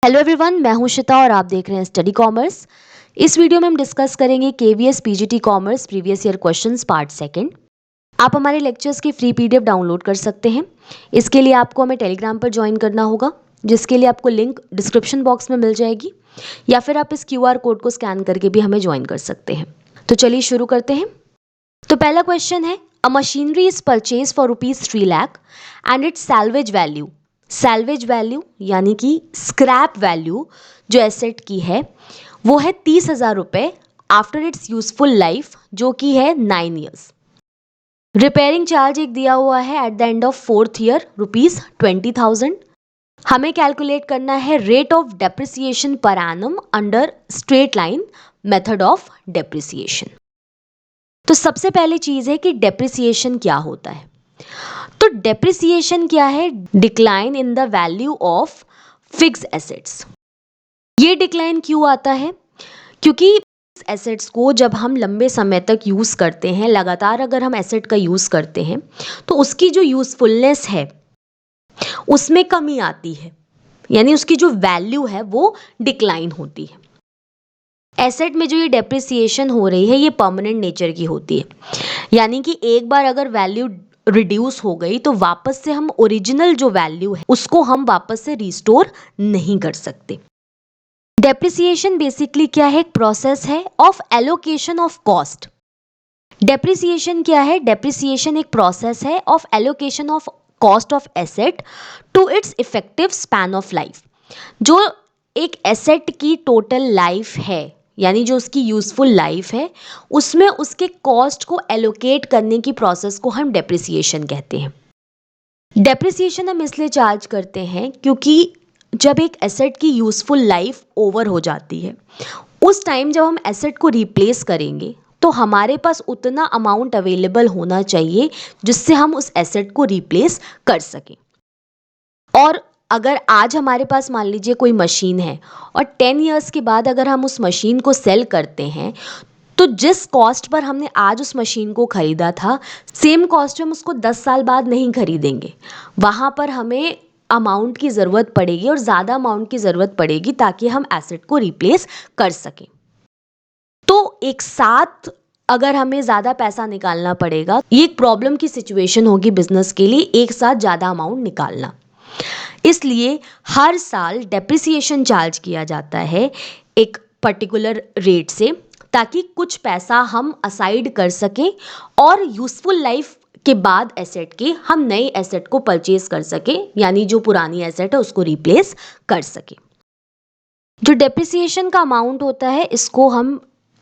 Hello everyone, मैं हूं शिता और आप देख रहे हैं स्टडी कॉमर्स। इस वीडियो में हम डिस्कस करेंगे KVS PGT commerce previous year questions part second. आप हमारे लेक्चर्स की फ्री पीडीएफ डाउनलोड कर सकते हैं। इसके लिए आपको हमें टेलीग्राम पर ज्वाइन करना होगा, जिसके लिए आपको लिंक डिस्क्रिप्शन बॉक्स में मिल जाएगी, या फिर आप इस क्यूआर कोड को स्कैन करके भी हमें ज्वाइन कर सकते हैं। तो चलिए शुरू करते हैं। तो पहला क्वेश्चन है, अ machinery is purchase for ₹3 lakh and it's salvage value यानी कि स्क्रैप वैल्यू जो एसेट की है वो है 30,000 रुपये आफ्टर इट्स यूजफुल लाइफ, जो कि है 9 ईयर्स। रिपेयरिंग चार्ज एक दिया हुआ है at the end of 4th year ₹20,000। हमें कैलकुलेट करना है rate of depreciation per annum under straight line method of depreciation. तो सबसे पहली चीज है कि डेप्रिसिएशन क्या होता है। तो डेप्रिसिएशन क्या है? Decline in the value of fixed assets. ये डिक्लाइन क्यों आता है? क्योंकि एसेट्स को जब हम लंबे समय तक यूज करते हैं, लगातार अगर हम एसेट का यूज करते हैं, तो उसकी जो यूजफुलनेस है उसमें कमी आती है, यानी उसकी जो वैल्यू है वो डिक्लाइन होती है। एसेट में जो ये डेप्रिसिएशन हो रही है ये परमानेंट नेचर की होती है, यानी कि एक बार अगर वैल्यू रिड्यूस हो गई तो वापस से हम ओरिजिनल जो वैल्यू है उसको हम वापस से रिस्टोर नहीं कर सकते। डेप्रिसिएशन बेसिकली क्या है? एक प्रोसेस है of allocation of cost. Depreciation क्या है? डेप्रिसिएशन एक प्रोसेस है of allocation of cost of asset to its effective span of life. जो एक एसेट की टोटल लाइफ है, यानी जो उसकी यूजफुल लाइफ है, उसमें उसके कॉस्ट को एलोकेट करने की प्रोसेस को हम डेप्रिसिएशन कहते हैं। डेप्रिसिएशन हम इसलिए चार्ज करते हैं क्योंकि जब एक एसेट की यूजफुल लाइफ ओवर हो जाती है, उस टाइम जब हम एसेट को रिप्लेस करेंगे तो हमारे पास उतना अमाउंट अवेलेबल होना चाहिए जिससे हम उस एसेट को रिप्लेस कर सकें। और अगर आज हमारे पास मान लीजिए कोई मशीन है और 10 ईयर्स के बाद अगर हम उस मशीन को सेल करते हैं, तो जिस कॉस्ट पर हमने आज उस मशीन को खरीदा था, सेम कॉस्ट हम उसको 10 साल बाद नहीं खरीदेंगे। वहाँ पर हमें अमाउंट की ज़रूरत पड़ेगी और ज़्यादा अमाउंट की ज़रूरत पड़ेगी ताकि हम एसेट को रिप्लेस कर सकें। तो एक साथ अगर हमें ज़्यादा पैसा निकालना पड़ेगा, ये एक प्रॉब्लम की सिचुएशन होगी बिजनेस के लिए, एक साथ ज़्यादा अमाउंट निकालना। इसलिए हर साल डेप्रिसिएशन चार्ज किया जाता है एक पर्टिकुलर रेट से, ताकि कुछ पैसा हम असाइड कर सकें और यूजफुल लाइफ के बाद एसेट के हम नए एसेट को परचेज कर सकें, यानी जो पुरानी एसेट है उसको रिप्लेस कर सकें। जो डेप्रिसिएशन का अमाउंट होता है इसको हम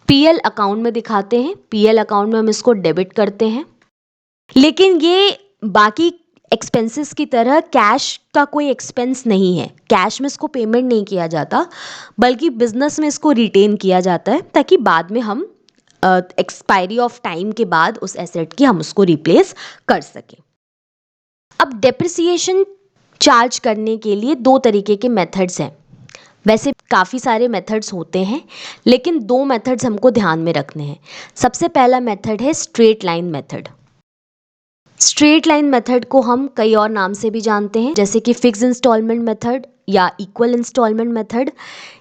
पीएल अकाउंट में दिखाते हैं। पीएल अकाउंट में हम इसको डेबिट करते हैं, लेकिन ये बाकी एक्सपेंसेस की तरह कैश का कोई एक्सपेंस नहीं है। कैश में इसको पेमेंट नहीं किया जाता, बल्कि बिजनेस में इसको रिटेन किया जाता है ताकि बाद में हम एक्सपायरी ऑफ टाइम के बाद उस एसेट की हम उसको रिप्लेस कर सकें। अब डेप्रिसिएशन चार्ज करने के लिए दो तरीके के मेथड्स हैं। वैसे काफ़ी सारे मेथड्स होते हैं, लेकिन दो मेथड्स हमको ध्यान में रखने हैं। सबसे पहला मेथड है straight line method. Straight line method को हम कई और नाम से भी जानते हैं, जैसे कि फिक्स इंस्टॉलमेंट मेथड या इक्वल इंस्टॉलमेंट मेथड,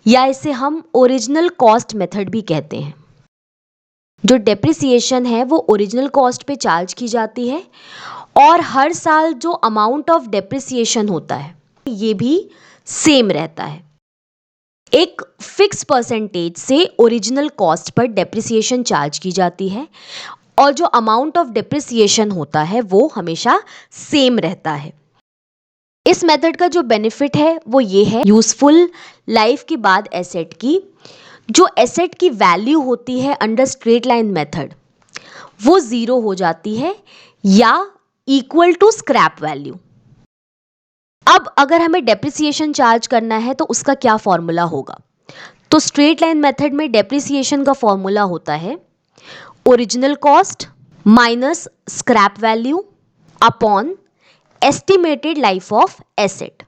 या इसे हम ओरिजिनल कॉस्ट मेथड भी कहते हैं। जो डेप्रिसिएशन है वो ओरिजिनल कॉस्ट पे चार्ज की जाती है और हर साल जो अमाउंट ऑफ डेप्रिसिएशन होता है ये भी सेम रहता है। एक फिक्स परसेंटेज से original cost per depreciation charge की जाती है और जो अमाउंट ऑफ डेप्रिसिएशन होता है वो हमेशा सेम रहता है। इस मेथड का जो बेनिफिट है वो ये है, यूजफुल लाइफ के बाद एसेट की जो एसेट की वैल्यू होती है अंडर स्ट्रेट लाइन मेथड वो ज़ीरो हो जाती है या इक्वल टू स्क्रैप वैल्यू। अब अगर हमें डेप्रिसिएशन चार्ज करना है तो उसका क्या फॉर्मूला होगा? तो स्ट्रेट लाइन मेथड में डेप्रिसिएशन का फॉर्मूला होता है original cost minus scrap value upon estimated life of asset.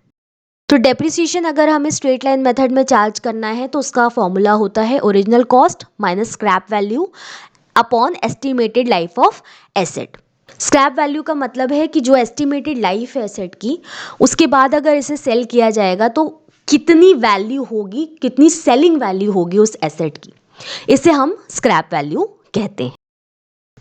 तो डेप्रिसिएशन अगर हमें स्ट्रेट लाइन मेथड में चार्ज करना है तो उसका फॉर्मूला होता है original cost minus scrap value upon estimated life of asset. Scrap value का मतलब है कि जो एस्टिमेटेड लाइफ है एसेट की, उसके बाद अगर इसे सेल किया जाएगा तो कितनी वैल्यू होगी, कितनी सेलिंग वैल्यू होगी उस एसेट की, इसे हम स्क्रैप वैल्यू कहते हैं।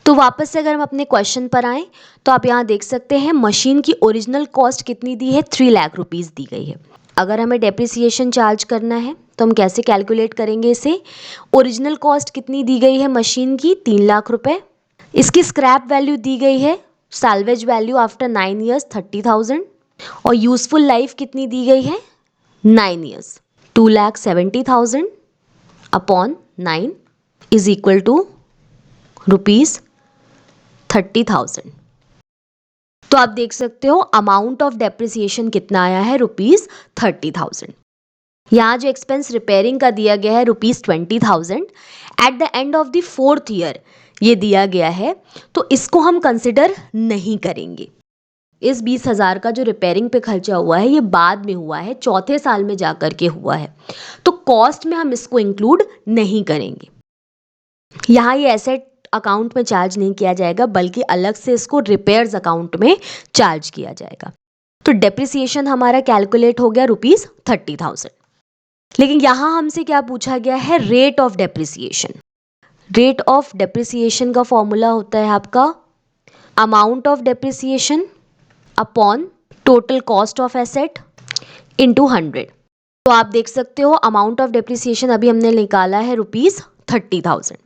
तो वापस से अगर हम अपने क्वेश्चन पर आएँ तो आप यहाँ देख सकते हैं मशीन की ओरिजिनल कॉस्ट कितनी दी है, 3 लाख रुपीज़ दी गई है। अगर हमें डेप्रिसिएशन चार्ज करना है तो हम कैसे कैलकुलेट करेंगे इसे? ओरिजिनल कॉस्ट कितनी दी गई है मशीन की, 3 लाख रुपए। इसकी स्क्रैप वैल्यू दी गई है, सैल्वेज वैल्यू आफ्टर 9 ईयर्स 30,000, और यूजफुल लाइफ कितनी दी गई है, 9 years. 2,70,000 upon 9 is equal to ₹30,000। तो आप देख सकते हो अमाउंट ऑफ डेप्रिसिएशन कितना आया है, ₹30,000। यहाँ जो एक्सपेंस रिपेयरिंग का दिया गया है ₹20,000 at the end of the 4th year ये दिया गया है, तो इसको हम कंसिडर नहीं करेंगे। इस 20,000 का जो रिपेयरिंग पे खर्चा हुआ है ये बाद में हुआ है, 4थे साल में जाकर के हुआ है, तो कॉस्ट में हम इसको इंक्लूड नहीं करेंगे। यहाँ ये एसेट अकाउंट में चार्ज नहीं किया जाएगा, बल्कि अलग से इसको रिपेयर्स अकाउंट में चार्ज किया जाएगा। तो डेप्रिसिएशन हमारा कैलकुलेट हो गया ₹30,000। लेकिन यहाँ हमसे क्या पूछा गया है, rate of depreciation. Rate of depreciation का फॉर्मूला होता है आपका amount of depreciation upon total cost of asset into 100। तो आप देख सकते हो अमाउंट ऑफ डेप्रिसिएशन अभी हमने निकाला है ₹30,000।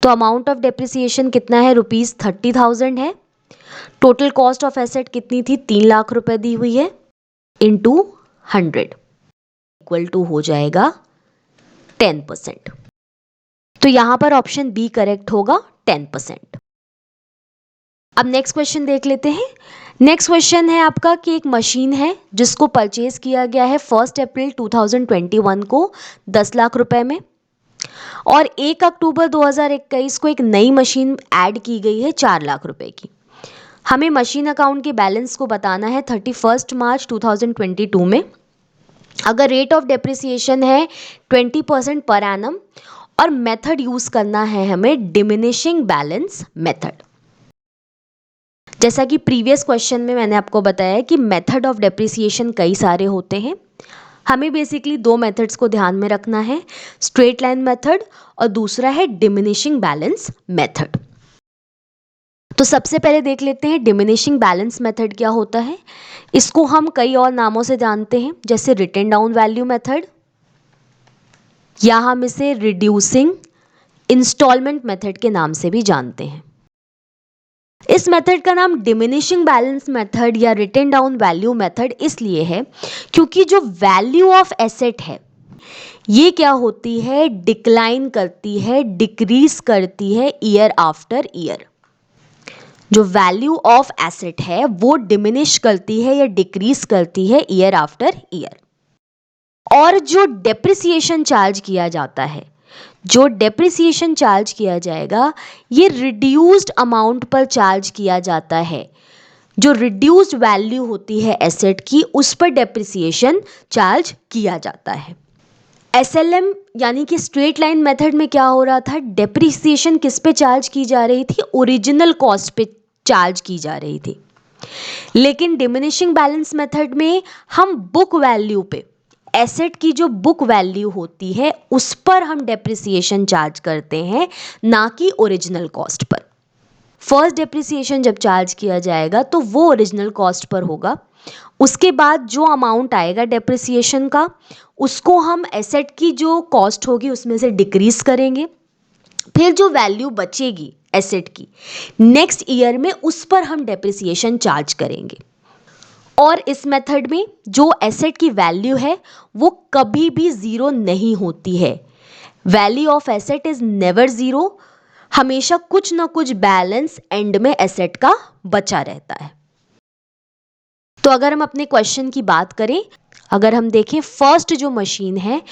तो अमाउंट ऑफ डेप्रिसिएशन कितना है, ₹30,000 है। टोटल कॉस्ट ऑफ एसेट कितनी थी, 3 लाख रुपए दी हुई है, इंटू 100 इक्वल टू हो जाएगा 10%। तो यहां पर ऑप्शन बी करेक्ट होगा, 10%। अब नेक्स्ट क्वेश्चन देख लेते हैं। नेक्स्ट क्वेश्चन है आपका कि एक मशीन है जिसको परचेज किया गया है 1 अप्रैल 2021 को 10 लाख रुपए में, और 1 अक्टूबर 2021 को एक नई मशीन ऐड की गई है 4 लाख रुपए की। हमें मशीन अकाउंट के बैलेंस को बताना है 31 मार्च 2022 में। अगर रेट ऑफ डेप्रिसिएशन है 20% पर एनम और मेथड यूज करना है हमें डिमिनिशिंग बैलेंस मेथड। जैसा कि प्रीवियस क्वेश्चन में मैंने आपको बताया कि मेथड ऑफ डेप्रिसिएशन कई सारे होते हैं, हमें बेसिकली 2 मेथड्स को ध्यान में रखना है, स्ट्रेट लाइन मेथड और दूसरा है डिमिनिशिंग बैलेंस मेथड। तो सबसे पहले देख लेते हैं डिमिनिशिंग बैलेंस मेथड क्या होता है। इसको हम कई और नामों से जानते हैं, जैसे रिटन डाउन वैल्यू मेथड, या हम इसे रिड्यूसिंग इंस्टॉलमेंट मेथड के नाम से भी जानते हैं। इस मेथड का नाम डिमिनिशिंग बैलेंस मेथड या रिटन डाउन वैल्यू मेथड इसलिए है क्योंकि जो वैल्यू ऑफ एसेट है ये क्या होती है, डिक्लाइन करती है, डिक्रीज करती है ईयर आफ्टर ईयर। जो वैल्यू ऑफ एसेट है वो डिमिनिश करती है या डिक्रीज करती है ईयर आफ्टर ईयर। और जो डेप्रिसिएशन चार्ज किया जाता है, जो डेप्रिसिएशन चार्ज किया जाएगा ये रिड्यूस्ड अमाउंट पर चार्ज किया जाता है। जो रिड्यूस्ड वैल्यू होती है एसेट की उस पर डेप्रिसिएशन चार्ज किया जाता है। एसएलएम यानी कि स्ट्रेट लाइन मेथड में क्या हो रहा था, डेप्रिसिएशन किस पे चार्ज की जा रही थी, ओरिजिनल कॉस्ट पे चार्ज की जा रही थी। लेकिन डिमिनिशिंग बैलेंस मेथड में हम बुक वैल्यू पे, एसेट की जो बुक वैल्यू होती है उस पर हम डेप्रिसिएशन चार्ज करते हैं, ना कि original cost per. First depreciation जब चार्ज किया जाएगा तो वो ओरिजिनल कॉस्ट पर होगा, उसके बाद जो अमाउंट आएगा डेप्रिसिएशन का उसको हम एसेट की जो कॉस्ट होगी उसमें से डिक्रीज करेंगे, फिर जो वैल्यू बचेगी एसेट की नेक्स्ट ईयर में उस पर हम डेप्रिसिएशन चार्ज करेंगे। और इस मेथड में जो एसेट की वैल्यू है वो कभी भी ज़ीरो नहीं होती है। Value of asset is never zero, हमेशा कुछ ना कुछ बैलेंस एंड में एसेट का बचा रहता है। तो अगर हम अपने क्वेश्चन की बात करें, अगर हम देखें फर्स्ट जो मशीन है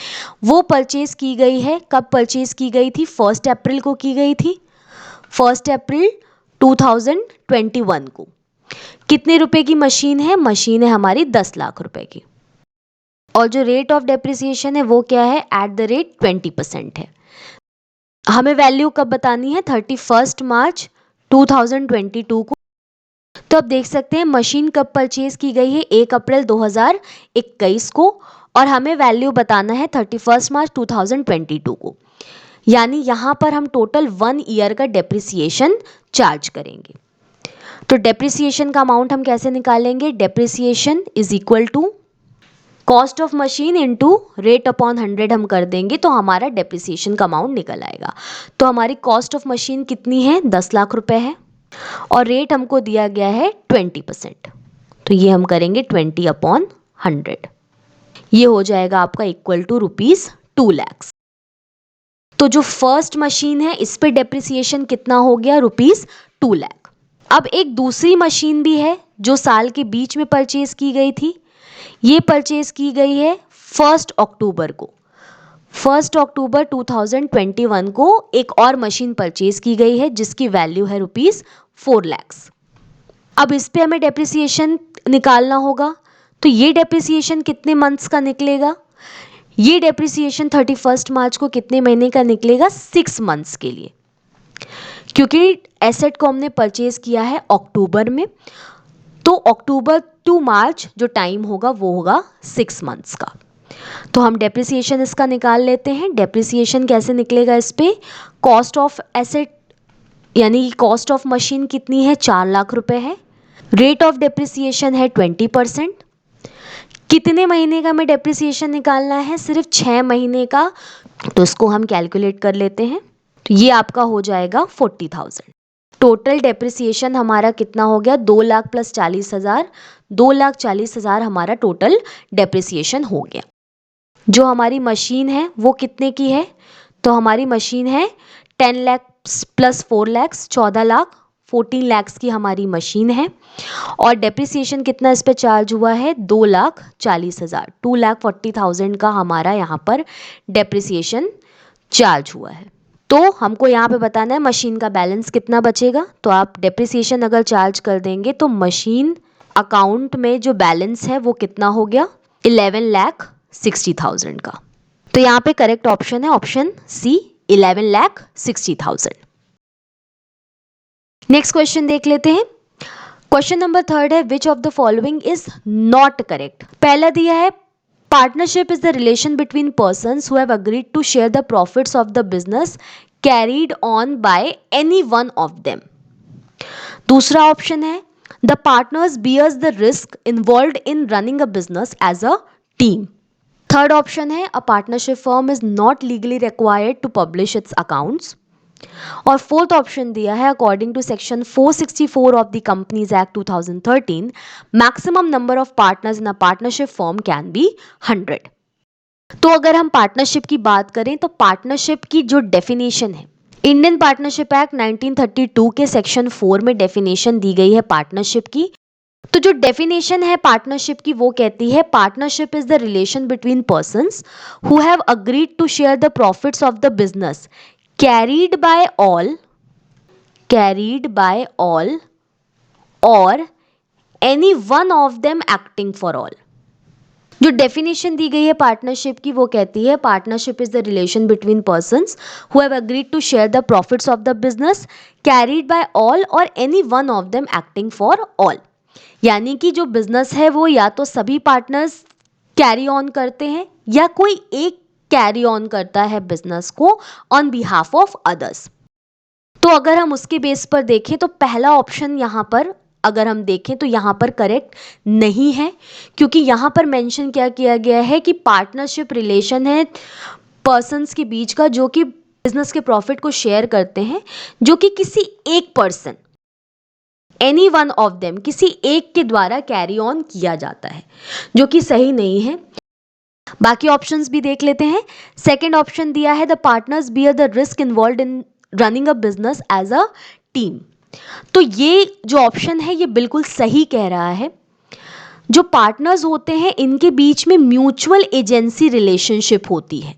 वो परचेज की गई है, कब परचेज की गई थी, 1 अप्रैल को की गई थी, 1 अप्रैल 2021 को। कितने रुपए की मशीन है, मशीन है हमारी 10 लाख रुपए की। और जो रेट ऑफ डेप्रिसिएशन है वो क्या है, एट द रेट 20% है। हमें वैल्यू कब बतानी है, 31 मार्च 2022 को तो अब देख सकते हैं मशीन कब परचेज की गई है, 1 अप्रैल 2021 को, और हमें वैल्यू बताना है 31 मार्च 2022 को। यानी यहाँ पर हम टोटल 1 ईयर का डेप्रिसिएशन चार्ज करेंगे। तो डेप्रिसिएशन का अमाउंट हम कैसे निकालेंगे, depreciation is equal to cost of machine into rate upon 100 हम कर देंगे तो हमारा डेप्रिसिएशन का अमाउंट निकल आएगा। तो हमारी कॉस्ट ऑफ मशीन कितनी है, 10 लाख रुपए है, और रेट हमको दिया गया है 20%। तो ये हम करेंगे 20/100, ये हो जाएगा आपका इक्वल टू ₹2 लाख। तो जो फर्स्ट मशीन है इस पे डेप्रिसिएशन कितना हो गया, ₹2 लाख। अब एक दूसरी मशीन भी है जो साल के बीच में परचेज की गई थी, ये परचेज की गई है 1 अक्टूबर को। 1 अक्टूबर 2021 को एक और मशीन परचेज की गई है जिसकी वैल्यू है ₹4 लाख। अब इस पे हमें डेप्रिसिएशन निकालना होगा, तो ये डेप्रिसिएशन कितने मंथ्स का निकलेगा, ये डेप्रिसिएशन 31 मार्च को कितने महीने का निकलेगा, 6 मंथ्स के लिए, क्योंकि एसेट को हमने परचेज किया है अक्टूबर में, तो अक्टूबर टू मार्च जो टाइम होगा वो होगा 6 मंथ्स का। तो हम डेप्रिसिएशन इसका निकाल लेते हैं। डेप्रिसिएशन कैसे निकलेगा, इस पे कॉस्ट ऑफ एसेट यानी कॉस्ट ऑफ मशीन कितनी है, 4 लाख रुपए है, रेट ऑफ डेप्रिसिएशन है 20%। कितने महीने का हमें डेप्रिसिएशन निकालना है, सिर्फ 6 महीने का, तो इसको हम कैलकुलेट कर लेते हैं। तो ये आपका हो जाएगा 40,000। टोटल डेप्रिसिएशन हमारा कितना हो गया, 2 लाख प्लस 40,000, 2,40,000 हमारा टोटल डेप्रिसिएशन हो गया। जो हमारी मशीन है वो कितने की है, तो हमारी मशीन है 10 लाख प्लस 4 लाख, 14 लाख, 14 लाख की हमारी मशीन है, और डेप्रिसिएशन कितना इस पे चार्ज हुआ है, 2,40,000, 2,40,000 का हमारा यहाँ पर डेप्रिसिएशन चार्ज हुआ है। तो हमको यहाँ पे बताना है मशीन का बैलेंस कितना बचेगा। तो आप डेप्रिसिएशन अगर चार्ज कर देंगे तो मशीन अकाउंट में जो बैलेंस है वो कितना हो गया, 11,60,000 का। तो यहाँ पे करेक्ट ऑप्शन है ऑप्शन सी, 11,60,000। नेक्स्ट क्वेश्चन देख लेते हैं। क्वेश्चन नंबर 3 है, which of the following is not correct. पहला दिया है partnership is the relation between persons who have agreed to share the profits of the business carried on by any one of them. दूसरा option है the partners bears the risk involved in running a business as a team. Third option है a partnership firm is not legally required to publish its accounts. और fourth option दिया है according to section 464 of the companies act 2013 maximum number of partners in a partnership firm can be 100। तो अगर हम partnership की बात करें तो पार्टनरशिप की जो डेफिनेशन है, इंडियन पार्टनरशिप एक्ट 1932 के सेक्शन 4 में डेफिनेशन दी गई है पार्टनरशिप की। तो जो डेफिनेशन है पार्टनरशिप की वो कहती है partnership is the relation between persons who have agreed to share the profits of the business carried by all or any one of them acting for all। जो डेफिनेशन दी गई है पार्टनरशिप की वो कहती है partnership is the relation between persons who have agreed to share the profits of the business carried by all और any one of them acting for all. यानी कि जो बिजनेस है वो या तो सभी पार्टनर्स कैरी ऑन करते हैं या कोई एक कैरी ऑन करता है बिजनेस को ऑन बिहाफ ऑफ अदर्स। तो अगर हम उसके बेस पर देखें तो पहला ऑप्शन यहाँ पर अगर हम देखें तो यहाँ पर करेक्ट नहीं है, क्योंकि यहाँ पर मेंशन क्या किया गया है कि पार्टनरशिप रिलेशन है पर्सन्स के बीच का जो कि बिजनेस के प्रॉफिट को शेयर करते हैं, जो कि किसी एक person any one of them किसी एक के द्वारा कैरी ऑन किया जाता है, जो कि सही नहीं है। बाकी ऑप्शंस भी देख लेते हैं। सेकंड ऑप्शन दिया है the partners bear the risk involved in running a business as a team. तो ये जो ऑप्शन है ये बिल्कुल सही कह रहा है। जो पार्टनर्स होते हैं इनके बीच में म्यूचुअल एजेंसी रिलेशनशिप होती है।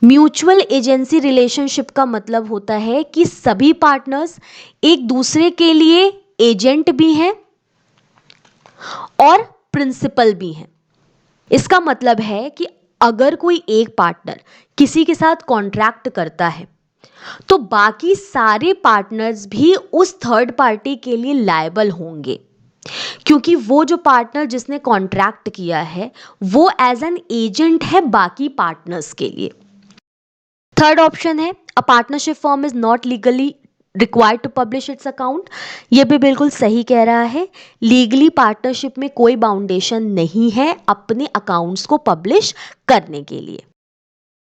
म्यूचुअल एजेंसी रिलेशनशिप का मतलब होता है कि सभी पार्टनर्स एक दूसरे के लिए एजेंट भी हैं और प्रिंसिपल भी हैं। इसका मतलब है कि अगर कोई एक पार्टनर किसी के साथ कॉन्ट्रैक्ट करता है तो बाकी सारे पार्टनर्स भी उस थर्ड पार्टी के लिए लायबल होंगे। क्योंकि वो जो पार्टनर जिसने कॉन्ट्रैक्ट किया है वो एज एन एजेंट है बाकी पार्टनर्स के लिए। थर्ड ऑप्शन है a partnership firm is not legally required to publish its account. ये भी बिल्कुल सही कह रहा है, लीगली पार्टनरशिप में कोई बाउंडेशन नहीं है अपने अकाउंट्स को पब्लिश करने के लिए।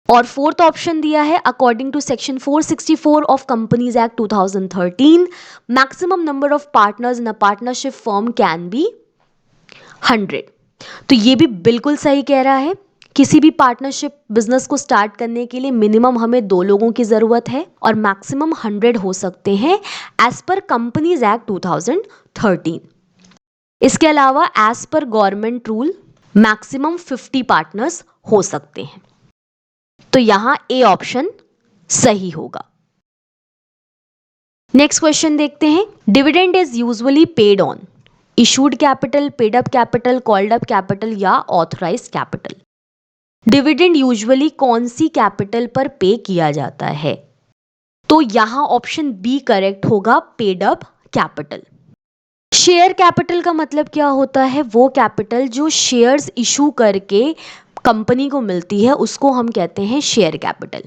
और फोर्थ ऑप्शन दिया है according to section 464 of companies act 2013 maximum number of partners in a partnership firm can be 100। तो ये भी बिल्कुल सही कह रहा है, किसी भी पार्टनरशिप बिजनेस को स्टार्ट करने के लिए मिनिमम हमें 2 लोगों की जरूरत है और मैक्सिमम 100 हो सकते हैं एज पर कंपनीज एक्ट 2013। इसके अलावा as per government rule maximum 50 partners हो सकते हैं। तो यहां ए ऑप्शन सही होगा। नेक्स्ट क्वेश्चन देखते हैं। Dividend is usually paid on issued capital, paid up capital, called up capital या ऑथराइज्ड कैपिटल। डिविडेंड यूजुअली कौन सी कैपिटल पर पे किया जाता है? तो यहां ऑप्शन बी करेक्ट होगा, paid up capital. Share capital का मतलब क्या होता है? वो कैपिटल जो शेयर्स इशू करके कंपनी को मिलती है उसको हम कहते हैं शेयर कैपिटल।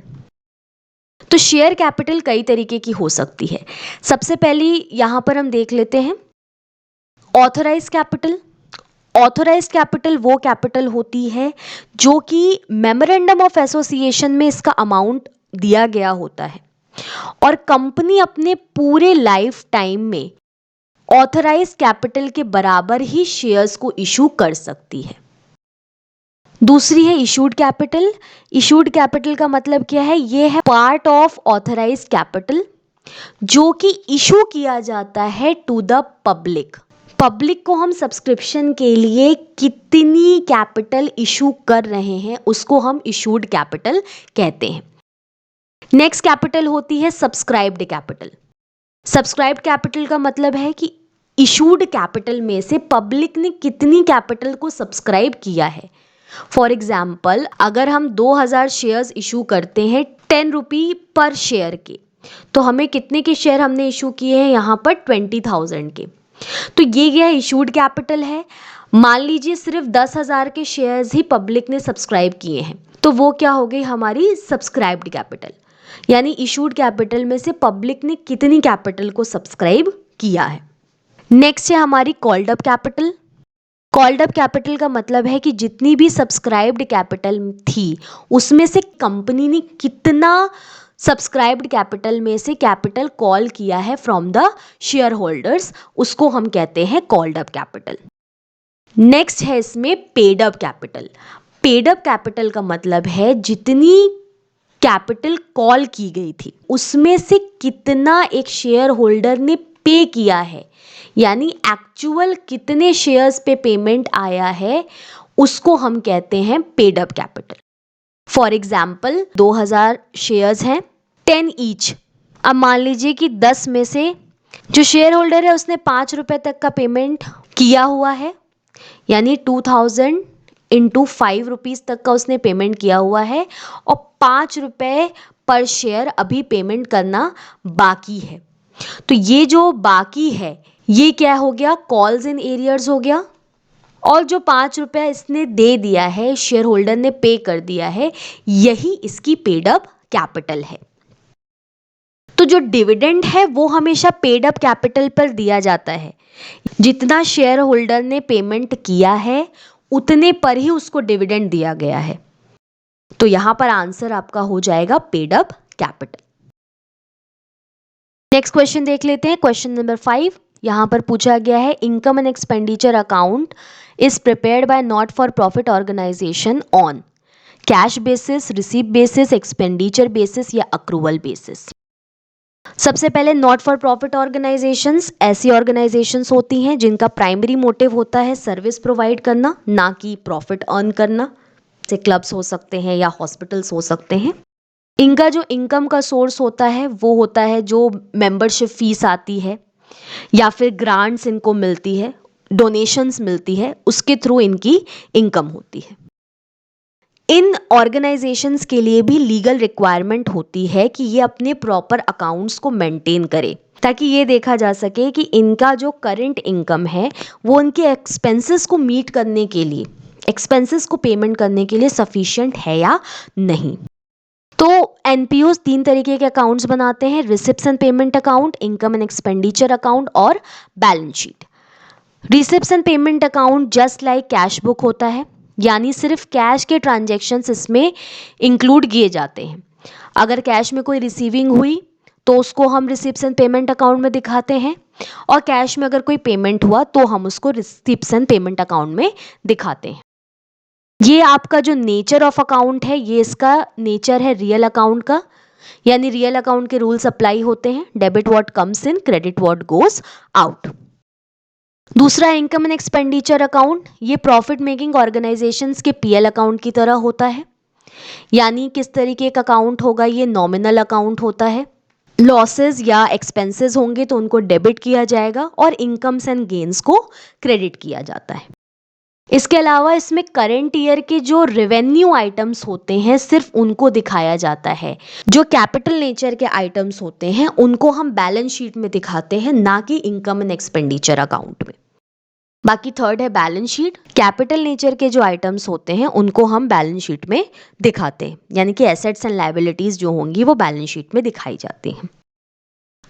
तो शेयर कैपिटल कई तरीके की हो सकती है। सबसे पहली यहां पर हम देख लेते हैं ऑथराइज कैपिटल। ऑथराइज कैपिटल वो कैपिटल होती है जो कि मेमोरेंडम ऑफ एसोसिएशन में इसका अमाउंट दिया गया होता है और कंपनी अपने पूरे लाइफ टाइम में ऑथराइज कैपिटल के बराबर ही शेयर्स को इशू कर सकती है। दूसरी है इशूड कैपिटल। इशूड कैपिटल का मतलब क्या है? ये है पार्ट ऑफ ऑथराइज कैपिटल जो कि इशू किया जाता है टू द पब्लिक। पब्लिक को हम सब्सक्रिप्शन के लिए कितनी कैपिटल इशू कर रहे हैं उसको हम इशूड कैपिटल कहते हैं। नेक्स्ट कैपिटल होती है सब्सक्राइब्ड कैपिटल। सब्सक्राइब्ड कैपिटल का मतलब है कि इशूड कैपिटल में से पब्लिक ने कितनी कैपिटल को सब्सक्राइब किया है। फॉर एग्जाम्पल अगर हम 2000 शेयर्स इशू करते हैं 10 रुपी पर शेयर के, तो हमें कितने के शेयर हमने इशू किए हैं? यहाँ पर 20,000 के। तो ये क्या इशूड कैपिटल है। मान लीजिए सिर्फ 10,000 के शेयर्स ही पब्लिक ने सब्सक्राइब किए हैं, तो वो क्या हो गई? हमारी सब्सक्राइब्ड कैपिटल। यानी इशूड कैपिटल में से पब्लिक ने कितनी कैपिटल को सब्सक्राइब किया है। नेक्स्ट है हमारी called up capital. Called up capital का मतलब है कि जितनी भी सब्सक्राइब्ड कैपिटल थी उसमें से कंपनी ने कितना सब्सक्राइब्ड कैपिटल में से कैपिटल कॉल किया है फ्रॉम द शेयर होल्डर्स, उसको हम कहते हैं कॉल्ड अप कैपिटल। नेक्स्ट है इसमें paid up capital. Paid up capital का मतलब है जितनी कैपिटल कॉल की गई थी उसमें से कितना एक शेयर होल्डर ने पे किया है, यानी एक्चुअल कितने शेयर्स पे पेमेंट आया है उसको हम कहते हैं paid up capital. For example 2000 shares हैं 10 ईच। अब मान लीजिए कि 10 में से जो शेयर होल्डर है उसने 5 रुपए तक का पेमेंट किया हुआ है, यानी 2000 इंटू 5 रुपीज़ तक का उसने पेमेंट किया हुआ है और 5 रुपए पर शेयर अभी पेमेंट करना बाकी है। तो ये जो बाकी है ये क्या हो गया? कॉल्स इन एरियर्स हो गया। और जो 5 रुपया इसने दे दिया है, शेयर होल्डर ने पे कर दिया है, यही इसकी पेड अप कैपिटल है। तो जो डिविडेंड है वो हमेशा पेड अप कैपिटल पर दिया जाता है। जितना शेयर होल्डर ने पेमेंट किया है उतने पर ही उसको डिविडेंड दिया गया है। तो यहां पर आंसर आपका हो जाएगा paid up capital. Next question देख लेते हैं। क्वेश्चन नंबर 5 यहां पर पूछा गया है income and expenditure account is prepared by not for profit organization on cash basis, receipt basis, expenditure basis या अक्रूवल बेसिस। सबसे पहले नॉट फॉर प्रॉफिट ऑर्गेनाइजेशंस ऐसी ऑर्गेनाइजेशंस होती हैं जिनका प्राइमरी मोटिव होता है सर्विस प्रोवाइड करना, ना कि प्रॉफिट अर्न करना। जैसे क्लब्स हो सकते हैं या हॉस्पिटल्स हो सकते हैं। इनका जो इनकम का सोर्स होता है वो होता है जो मेंबरशिप फीस आती है या फिर ग्रांट्स इनको मिलती है, डोनेशंस मिलती है, उसके थ्रू इनकी इनकम होती है। इन ऑर्गेनाइजेशंस के लिए भी लीगल रिक्वायरमेंट होती है कि ये अपने प्रॉपर अकाउंट्स को मेंटेन करें, ताकि ये देखा जा सके कि इनका जो करंट इनकम है वो उनके एक्सपेंसेस को मीट करने के लिए, एक्सपेंसेस को पेमेंट करने के लिए सफिशिएंट है या नहीं। तो एनपीओस 3 तरीके के अकाउंट्स बनाते हैं, receipts and payment account, income and expenditure account और balance sheet. Receipts and payment account just like cash book होता है, यानी सिर्फ कैश के ट्रांजैक्शंस इसमें इंक्लूड किए जाते हैं। अगर कैश में कोई रिसीविंग हुई तो उसको हम रिसिप्ट्स एंड पेमेंट अकाउंट में दिखाते हैं, और कैश में अगर कोई पेमेंट हुआ तो हम उसको रिसिप्ट्स एंड पेमेंट अकाउंट में दिखाते हैं। ये आपका जो नेचर ऑफ अकाउंट है, ये इसका नेचर है रियल अकाउंट का, यानी रियल अकाउंट के रूल्स अप्लाई होते हैं, debit what comes in, credit what goes out. दूसरा इनकम एंड एक्सपेंडिचर अकाउंट, ये प्रॉफिट मेकिंग ऑर्गेनाइजेशंस के पीएल अकाउंट की तरह होता है, यानी किस तरीके का अकाउंट होगा, ये नॉमिनल अकाउंट होता है। लॉसेस या एक्सपेंसेस होंगे तो उनको डेबिट किया जाएगा और इनकम्स एंड गेन्स को क्रेडिट किया जाता है। इसके अलावा इसमें करंट ईयर के जो रेवेन्यू आइटम्स होते हैं सिर्फ उनको दिखाया जाता है। जो कैपिटल नेचर के आइटम्स होते हैं उनको हम बैलेंस शीट में दिखाते हैं, ना कि इनकम एंड एक्सपेंडिचर अकाउंट में। बाकी थर्ड है बैलेंस शीट। कैपिटल नेचर के जो आइटम्स होते हैं उनको हम बैलेंस शीट में दिखाते हैं, यानी कि एसेट्स एंड लायबिलिटीज जो होंगी वो बैलेंस शीट में दिखाई जाती हैं।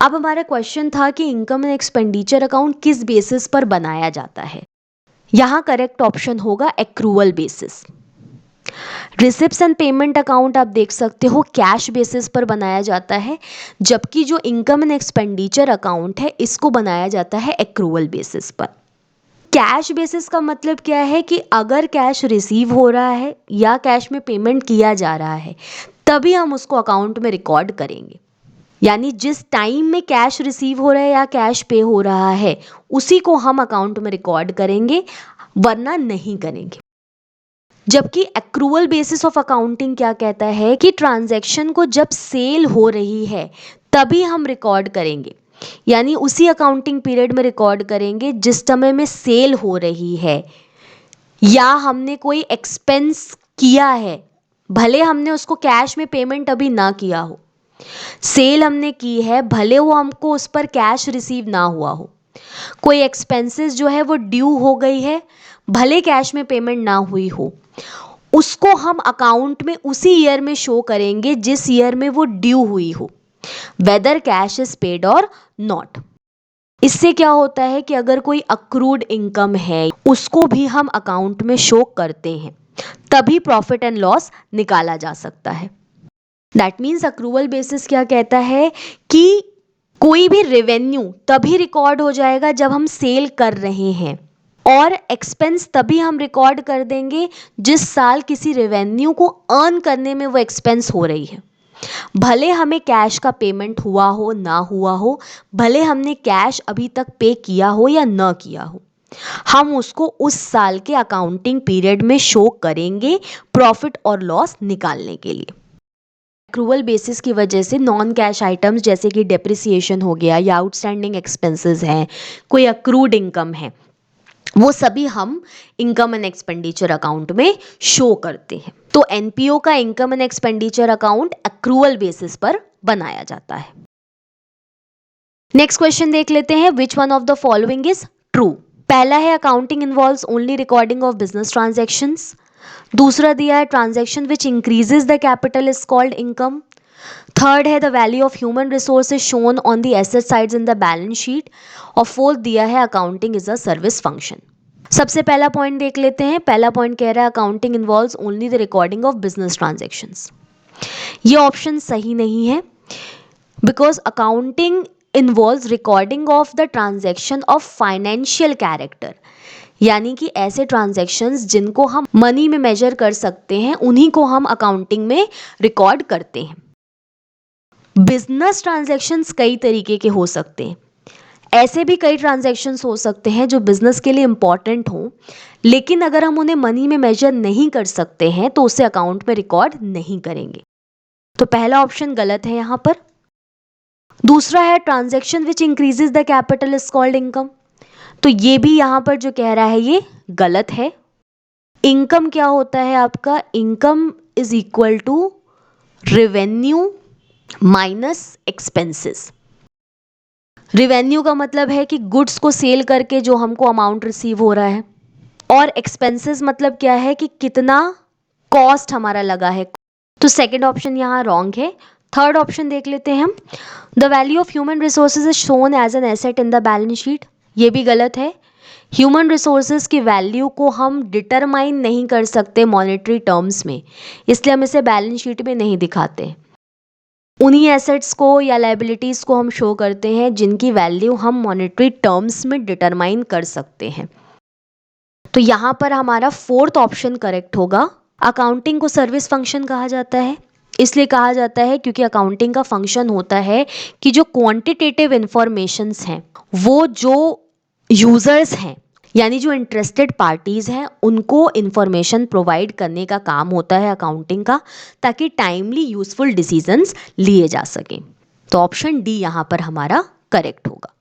अब हमारा क्वेश्चन था कि इनकम एंड एक्सपेंडिचर अकाउंट किस बेसिस पर बनाया जाता है। यहाँ करेक्ट ऑप्शन होगा accrual basis. Receipts and payment account आप देख सकते हो कैश बेसिस पर बनाया जाता है, जबकि जो इनकम एंड एक्सपेंडिचर अकाउंट है इसको बनाया जाता है एक्रूवल बेसिस पर। कैश बेसिस का मतलब क्या है कि अगर कैश रिसीव हो रहा है या कैश में पेमेंट किया जा रहा है तभी हम उसको अकाउंट में रिकॉर्ड करेंगे, यानी जिस टाइम में कैश रिसीव हो रहा है या कैश पे हो रहा है उसी को हम अकाउंट में रिकॉर्ड करेंगे, वरना नहीं करेंगे। जबकि एक्रूवल बेसिस ऑफ अकाउंटिंग क्या कहता है कि ट्रांजैक्शन को जब सेल हो रही है तभी हम रिकॉर्ड करेंगे, यानी उसी अकाउंटिंग पीरियड में रिकॉर्ड करेंगे जिस समय में सेल हो रही है, या हमने कोई एक्सपेंस किया है, भले हमने उसको कैश में पेमेंट अभी ना किया हो, सेल हमने की है, भले वो हमको उस पर कैश रिसीव ना हुआ हो, कोई एक्सपेंसेस जो है वो ड्यू हो गई है, भले कैश में पेमेंट ना हुई हो, उसको हम अकाउंट में उसी ईयर में शो करेंगे जिस ईयर में वो ड्यू हुई हो, वेदर कैश इज पेड और नॉट। इससे क्या होता है कि अगर कोई अक्रूड इनकम है उसको भी हम अकाउंट में शो करते हैं, तभी प्रॉफिट एंड लॉस निकाला जा सकता है। दैट मीन्स अक्रूवल बेसिस क्या कहता है कि कोई भी रेवेन्यू तभी रिकॉर्ड हो जाएगा जब हम सेल कर रहे हैं, और एक्सपेंस तभी हम रिकॉर्ड कर देंगे जिस साल किसी रेवेन्यू को अर्न करने में वो एक्सपेंस हो रही है, भले हमें कैश का पेमेंट हुआ हो ना हुआ हो, भले हमने कैश अभी तक पे किया हो या ना किया हो, हम उसको उस साल के अकाउंटिंग पीरियड में शो करेंगे प्रॉफिट और लॉस निकालने के लिए। एक्रूवल बेसिस की वजह से नॉन कैश आइटम्स जैसे कि डेप्रिसिएशन हो गया या आउटस्टैंडिंग एक्सपेंसेस हैं, कोई अक्रूड इनकम है, वो सभी हम इनकम एंड एक्सपेंडिचर अकाउंट में शो करते हैं। तो एनपीओ का income and expenditure account accrual basis पर बनाया जाता है। नेक्स्ट क्वेश्चन देख लेते हैं, which one of the following is true. पहला है accounting involves only recording of business transactions. दूसरा दिया है transaction which increases the capital is called income. Third है the value of human resources shown on the asset sides in the balance sheet. और fourth दिया है accounting is a service function. सबसे पहला point देख लेते हैं। पहला पॉइंट कह रहा है accounting involves only the recording of business transactions. ये ऑप्शन सही नहीं है, because accounting involves recording of the transaction of financial character, यानी कि ऐसे ट्रांजैक्शंस जिनको हम मनी में मेजर कर सकते हैं उन्हीं को हम अकाउंटिंग में रिकॉर्ड करते हैं। बिजनेस ट्रांजैक्शंस कई तरीके के हो सकते हैं, ऐसे भी कई ट्रांजैक्शंस हो सकते हैं जो बिजनेस के लिए इंपॉर्टेंट हों, लेकिन अगर हम उन्हें मनी में मेजर नहीं कर सकते हैं तो उसे अकाउंट में रिकॉर्ड नहीं करेंगे। तो पहला ऑप्शन गलत है यहाँ पर। दूसरा है transaction which increases the capital is called income, तो ये भी यहाँ पर जो कह रहा है ये गलत है। इनकम क्या होता है आपका? Income is equal to revenue minus expenses. Revenue का मतलब है कि गुड्स को सेल करके जो हमको अमाउंट रिसीव हो रहा है, और एक्सपेंसेस मतलब क्या है कि कितना कॉस्ट हमारा लगा है। तो सेकंड ऑप्शन यहाँ रॉन्ग है। थर्ड ऑप्शन देख लेते हैं हम। The value of human resources is shown as an asset in the balance sheet. ये भी गलत है। ह्यूमन रिसोर्सेज की वैल्यू को हम डिटरमाइन नहीं कर सकते मॉनेटरी टर्म्स में, इसलिए हम इसे बैलेंस शीट में नहीं दिखाते। उन्हीं एसेट्स को या लाइबिलिटीज़ को हम शो करते हैं जिनकी वैल्यू हम मॉनेटरी टर्म्स में डिटरमाइन कर सकते हैं। तो यहाँ पर हमारा फोर्थ ऑप्शन करेक्ट होगा। अकाउंटिंग को सर्विस फंक्शन कहा जाता है, इसलिए कहा जाता है क्योंकि अकाउंटिंग का फंक्शन होता है कि जो क्वांटिटेटिव इंफॉर्मेशंस हैं वो जो यूजर्स हैं यानी जो इंटरेस्टेड पार्टीज हैं उनको इंफॉर्मेशन प्रोवाइड करने का काम होता है अकाउंटिंग का, ताकि टाइमली यूजफुल डिसीजंस लिए जा सकें। तो ऑप्शन डी यहाँ पर हमारा करेक्ट होगा।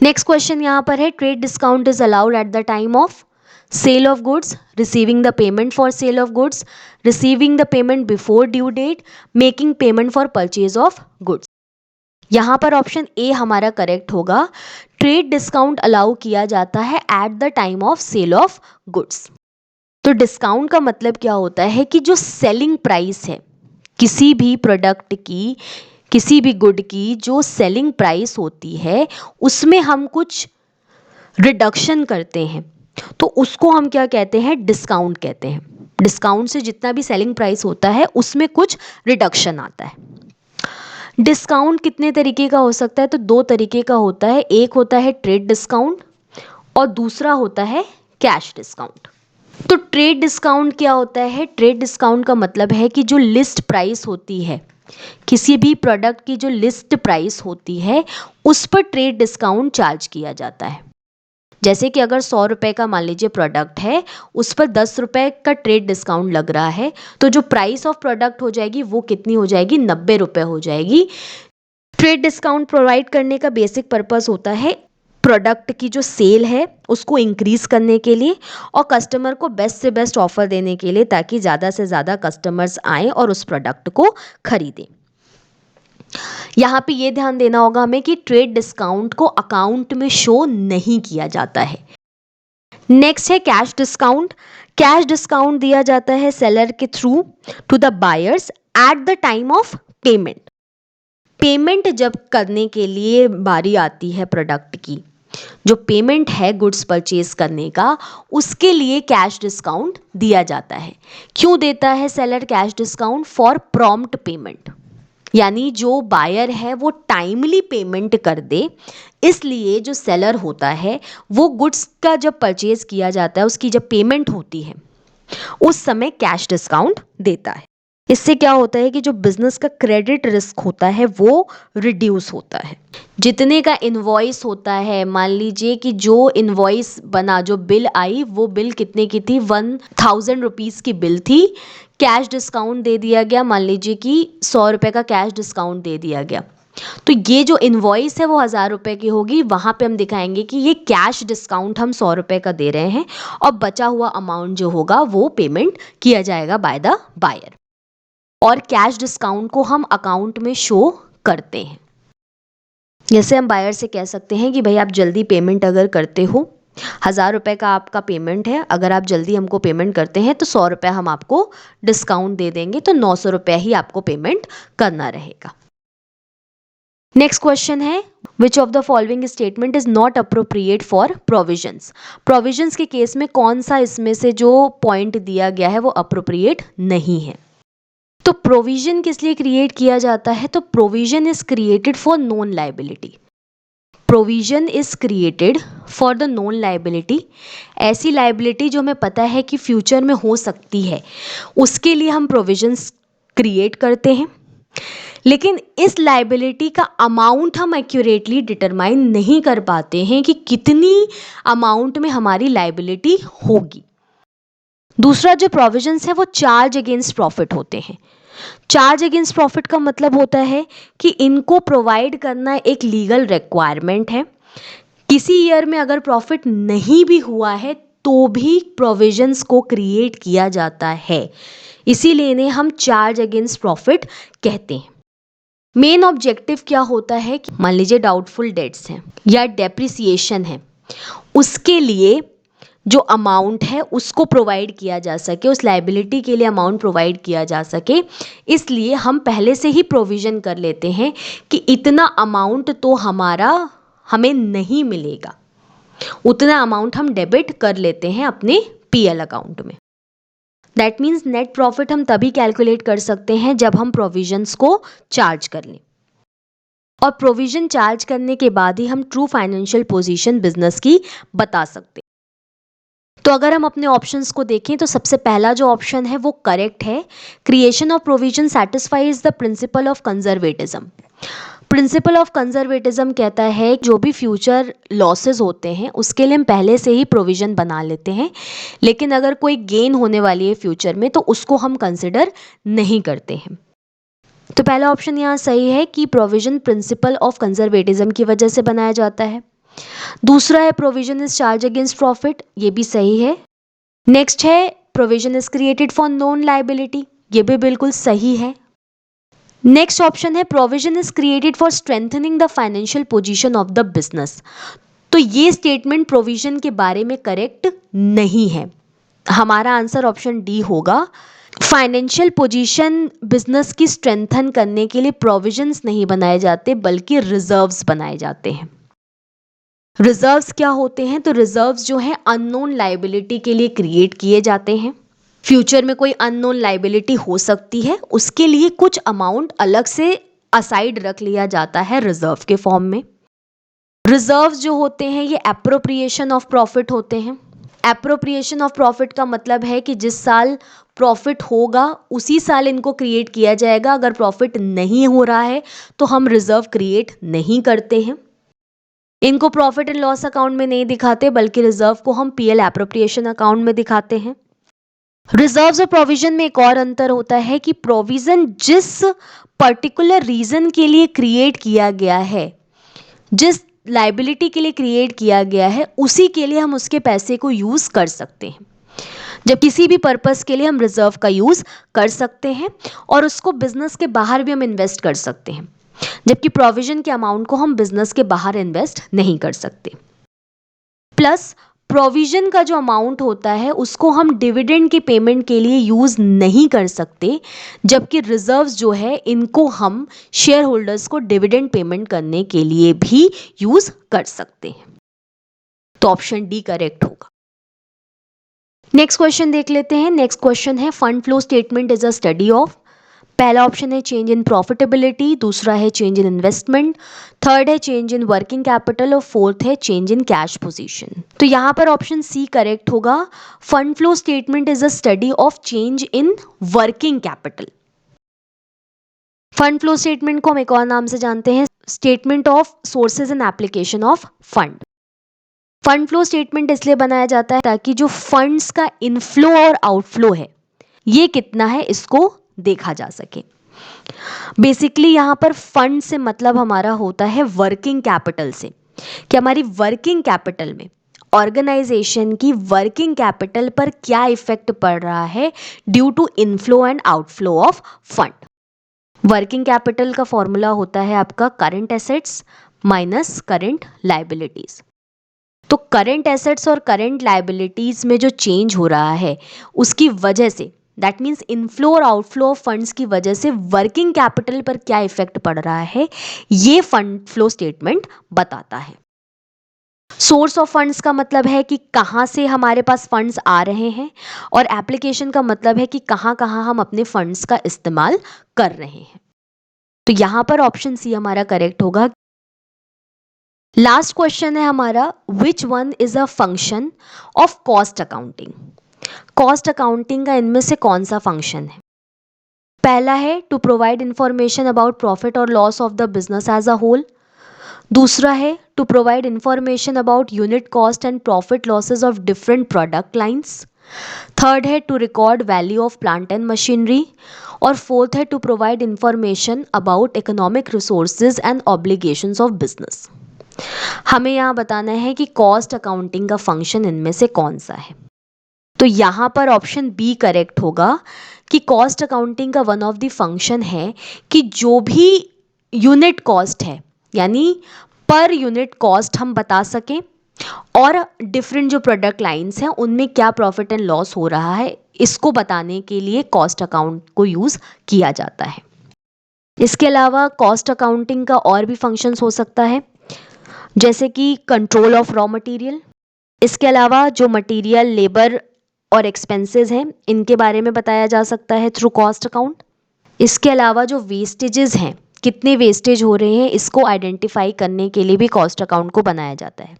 नेक्स्ट क्वेश्चन यहाँ पर है, trade discount is allowed at the time of sale of goods, receiving the payment for sale of goods, receiving the payment before due date, making payment for purchase of goods. यहाँ पर option A हमारा correct होगा। Trade discount allow किया जाता है at the time of sale of goods. तो discount का मतलब क्या होता है कि जो सेलिंग प्राइस है किसी भी प्रोडक्ट की, किसी भी गुड की जो सेलिंग प्राइस होती है उसमें हम कुछ रिडक्शन करते हैं, तो उसको हम क्या कहते हैं? डिस्काउंट कहते हैं। डिस्काउंट से जितना भी सेलिंग प्राइस होता है उसमें कुछ रिडक्शन आता है। डिस्काउंट कितने तरीके का हो सकता है? तो दो तरीके का होता है। एक होता है ट्रेड डिस्काउंट और दूसरा होता है कैश डिस्काउंट। तो ट्रेड डिस्काउंट क्या होता है? ट्रेड डिस्काउंट का मतलब है कि जो लिस्ट प्राइस होती है, किसी भी प्रोडक्ट की जो लिस्ट प्राइस होती है उस पर ट्रेड डिस्काउंट चार्ज किया जाता है। जैसे कि अगर 100 रुपये का मान लीजिए प्रोडक्ट है, उस पर 10 रुपये का ट्रेड डिस्काउंट लग रहा है, तो जो प्राइस ऑफ प्रोडक्ट हो जाएगी वो कितनी हो जाएगी? 90 रुपये हो जाएगी। ट्रेड डिस्काउंट प्रोवाइड करने का बेसिक पर्पस होता है प्रोडक्ट की जो सेल है उसको इंक्रीज करने के लिए और कस्टमर को बेस्ट से बेस्ट ऑफर देने के लिए, ताकि ज़्यादा से ज़्यादा कस्टमर्स आएँ और उस प्रोडक्ट को खरीदें। यहाँ पे ये ध्यान देना होगा हमें कि ट्रेड डिस्काउंट को अकाउंट में शो नहीं किया जाता है। नेक्स्ट है कैश डिस्काउंट। कैश डिस्काउंट दिया जाता है सेलर के through to the buyers at the time of payment. Payment जब करने के लिए बारी आती है प्रोडक्ट की, जो पेमेंट है गुड्स परचेज करने का, उसके लिए कैश डिस्काउंट दिया जाता है। क्यों देता है seller cash discount? For prompt payment, यानी जो बायर है वो टाइमली पेमेंट कर दे, इसलिए जो सेलर होता है वो गुड्स का जब परचेज किया जाता है उसकी जब पेमेंट होती है उस समय कैश डिस्काउंट देता है। इससे क्या होता है कि जो बिजनेस का क्रेडिट रिस्क होता है वो रिड्यूस होता है। जितने का इनवॉइस होता है, मान लीजिए कि जो इनवॉइस बना, जो बिल आई, वो बिल कितने की थी? 1000 रुपीज़ की बिल थी। कैश डिस्काउंट दे दिया गया, मान लीजिए कि 100 रुपये का कैश डिस्काउंट दे दिया गया, तो ये जो इनवॉइस है वो 1000 रुपये की होगी। वहाँ पे हम दिखाएंगे कि ये कैश डिस्काउंट हम 100 रुपये का दे रहे हैं और बचा हुआ अमाउंट जो होगा वो पेमेंट किया जाएगा बाय द बायर। और कैश डिस्काउंट को हम अकाउंट में शो करते हैं। जैसे हम बायर से कह सकते हैं कि भाई आप जल्दी पेमेंट अगर करते हो, 1000 रुपये का आपका पेमेंट है, अगर आप जल्दी हमको पेमेंट करते हैं तो 100 रुपये हम आपको डिस्काउंट दे देंगे, तो 900 रुपये ही आपको पेमेंट करना रहेगा। नेक्स्ट क्वेश्चन है, which of the following statement is not appropriate for provisions. Provisions के केस में कौन सा इसमें से जो पॉइंट दिया गया है वो अप्रोप्रिएट नहीं है? तो प्रोविजन किस लिए क्रिएट किया जाता है? तो provision is created for non liability. Provision is created for the non liability. ऐसी लायबिलिटी जो हमें पता है कि फ्यूचर में हो सकती है, उसके लिए हम प्रोविजंस क्रिएट करते हैं। लेकिन इस लायबिलिटी का अमाउंट हम एक्यूरेटली डिटरमाइन नहीं कर पाते हैं कि कितनी अमाउंट में हमारी लायबिलिटी होगी। दूसरा जो प्रोविजंस है वो चार्ज अगेंस्ट प्रॉफिट होते हैं। चार्ज अगेंस्ट प्रॉफिट का मतलब होता है कि इनको प्रोवाइड करना एक लीगल रिक्वायरमेंट है। किसी ईयर में अगर प्रॉफिट नहीं भी हुआ है तो भी प्रोविजंस को क्रिएट किया जाता है, इसीलिए इन्हें हम चार्ज अगेंस्ट प्रॉफिट कहते हैं। मेन ऑब्जेक्टिव क्या होता है कि मान लीजिए डाउटफुल डेट्स हैं या डेप्रिसिएशन है, उसके लिए जो अमाउंट है उसको प्रोवाइड किया जा सके, उस लाइबिलिटी के लिए अमाउंट प्रोवाइड किया जा सके, इसलिए हम पहले से ही प्रोविज़न कर लेते हैं कि इतना अमाउंट तो हमें नहीं मिलेगा, उतना अमाउंट हम डेबिट कर लेते हैं अपने पीएल अकाउंट में। दैट मीन्स नेट प्रॉफिट हम तभी कैलकुलेट कर सकते हैं जब हम प्रोविजंस को चार्ज कर लें, और प्रोविजन चार्ज करने के बाद ही हम ट्रू फाइनेंशियल पोजीशन बिजनेस की बता सकते हैं। तो अगर हम अपने ऑप्शंस को देखें तो सबसे पहला जो ऑप्शन है वो करेक्ट है। Creation of provision satisfies the principle of conservatism. Principle of conservatism कहता है जो भी फ्यूचर लॉसेस होते हैं उसके लिए हम पहले से ही प्रोविजन बना लेते हैं, लेकिन अगर कोई गेन होने वाली है फ्यूचर में तो उसको हम कंसिडर नहीं करते हैं। तो पहला ऑप्शन यहाँ सही है कि प्रोविजन प्रिंसिपल ऑफ कंजर्वेटिज्म की वजह से बनाया जाता है। दूसरा है provision is charge against profit, ये भी सही है। नेक्स्ट है provision is created for known liability, ये भी बिल्कुल सही है। नेक्स्ट ऑप्शन है provision is created for strengthening the financial position of the business. तो ये स्टेटमेंट प्रोविजन के बारे में करेक्ट नहीं है। हमारा आंसर ऑप्शन डी होगा। फाइनेंशियल पोजीशन बिजनेस की स्ट्रेंथन करने के लिए प्रोविजंस नहीं बनाए जाते बल्कि रिजर्व्स बनाए जाते हैं। रिजर्व्स क्या होते हैं? तो रिजर्व्स जो है अननोन लायबिलिटी के लिए क्रिएट किए जाते हैं। फ्यूचर में कोई अननोन लायबिलिटी हो सकती है, उसके लिए कुछ अमाउंट अलग से असाइड रख लिया जाता है रिजर्व के फॉर्म में। रिजर्व्स जो होते हैं ये एप्रोप्रिएशन ऑफ प्रॉफिट होते हैं। एप्रोप्रिएशन ऑफ प्रॉफिट का मतलब है कि जिस साल प्रॉफिट होगा उसी साल इनको क्रिएट किया जाएगा। अगर प्रॉफिट नहीं हो रहा है तो हम रिजर्व क्रिएट नहीं करते हैं, इनको प्रॉफिट एंड लॉस अकाउंट में नहीं दिखाते बल्कि रिजर्व को हम पीएल एप्रोप्रिएशन अकाउंट में दिखाते हैं। रिजर्व्स और प्रोविजन में एक और अंतर होता है कि प्रोविजन जिस पर्टिकुलर रीजन के लिए क्रिएट किया गया है, जिस लायबिलिटी के लिए क्रिएट किया गया है, उसी के लिए हम उसके पैसे को यूज कर सकते हैं। जब किसी भी पर्पस के लिए हम रिजर्व का यूज कर सकते हैं और उसको बिजनेस के बाहर भी हम इन्वेस्ट कर सकते हैं, जबकि प्रोविजन के अमाउंट को हम बिजनेस के बाहर इन्वेस्ट नहीं कर सकते। प्लस प्रोविजन का जो अमाउंट होता है उसको हम डिविडेंड की पेमेंट के लिए यूज नहीं कर सकते, जबकि रिजर्व्स जो है इनको हम शेयर होल्डर्स को डिविडेंड पेमेंट करने के लिए भी यूज कर सकते हैं। तो ऑप्शन डी करेक्ट होगा। नेक्स्ट क्वेश्चन देख लेते हैं। नेक्स्ट क्वेश्चन है fund flow statement is a study of. पहला ऑप्शन है चेंज इन प्रॉफिटेबिलिटी, दूसरा है चेंज इन इन्वेस्टमेंट, थर्ड है चेंज इन वर्किंग कैपिटल और फोर्थ है चेंज इन कैश पोजीशन। तो यहाँ पर ऑप्शन सी करेक्ट होगा। Fund flow statement is a study of change in working capital. Fund flow statement को हम एक और नाम से जानते हैं statement of sources and application of fund. Fund flow statement इसलिए बनाया जाता है ताकि जो फंड्स का इनफ्लो और आउटफ्लो है ये कितना है इसको देखा जा सके। बेसिकली यहाँ पर फंड से मतलब हमारा होता है वर्किंग कैपिटल से, कि हमारी वर्किंग कैपिटल में ऑर्गेनाइजेशन की वर्किंग कैपिटल पर क्या इफेक्ट पड़ रहा है due to inflow and outflow of fund. Working capital का फॉर्मूला होता है आपका current assets minus current liabilities. तो करंट एसेट्स और करंट लायबिलिटीज में जो चेंज हो रहा है उसकी वजह से, दैट मीन्स इनफ्लो और आउटफ्लो ऑफ फंड्स की वजह से वर्किंग कैपिटल पर क्या इफेक्ट पड़ रहा है, ये फंड फ्लो स्टेटमेंट बताता है। सोर्स ऑफ फंड्स का मतलब है कि कहाँ से हमारे पास फंड्स आ रहे हैं, और एप्लीकेशन का मतलब है कि कहाँ कहाँ हम अपने फंड्स का इस्तेमाल कर रहे हैं। तो यहाँ पर ऑप्शन सी हमारा करेक्ट होगा। लास्ट क्वेश्चन है हमारा, which one is a function of cost accounting. Cost accounting का इनमें से कौन सा फंक्शन है? पहला है to provide information about profit और loss of the business as a whole. दूसरा है to provide information about unit cost and profit losses of different product lines. Third है to record value of plant and machinery. और fourth है to provide information about economic resources and obligations of business. हमें यहाँ बताना है कि cost accounting का function इनमें से कौन सा है। तो यहाँ पर ऑप्शन बी करेक्ट होगा कि कॉस्ट अकाउंटिंग का वन ऑफ द फंक्शन है कि जो भी यूनिट कॉस्ट है, यानी पर यूनिट कॉस्ट हम बता सकें और डिफरेंट जो प्रोडक्ट लाइंस हैं उनमें क्या प्रॉफिट एंड लॉस हो रहा है, इसको बताने के लिए कॉस्ट अकाउंट को यूज़ किया जाता है। इसके अलावा कॉस्ट अकाउंटिंग का और भी फंक्शंस हो सकता है, जैसे कि कंट्रोल ऑफ रॉ मटेरियल। इसके अलावा जो मटेरियल, लेबर और एक्सपेंसेस हैं इनके बारे में बताया जा सकता है थ्रू कॉस्ट अकाउंट। इसके अलावा जो वेस्टेजेस हैं, कितने वेस्टेज हो रहे हैं, इसको आइडेंटिफाई करने के लिए भी कॉस्ट अकाउंट को बनाया जाता है।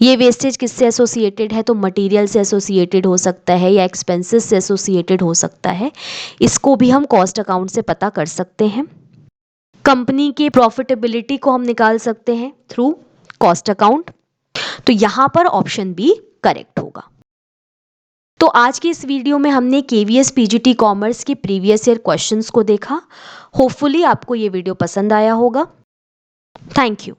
ये वेस्टेज किससे एसोसिएटेड है, तो मटेरियल से एसोसिएटेड हो सकता है या एक्सपेंसेस से एसोसिएटेड हो सकता है, इसको भी हम कॉस्ट अकाउंट से पता कर सकते हैं। कंपनी की प्रॉफिटेबिलिटी को हम निकाल सकते हैं थ्रू कॉस्ट अकाउंट। तो यहाँ पर ऑप्शन बी करेक्ट होगा। तो आज की इस वीडियो में हमने केवीएस पीजीटी कॉमर्स के प्रीवियस ईयर क्वेश्चंस को देखा। होपफुली आपको ये वीडियो पसंद आया होगा। Thank you.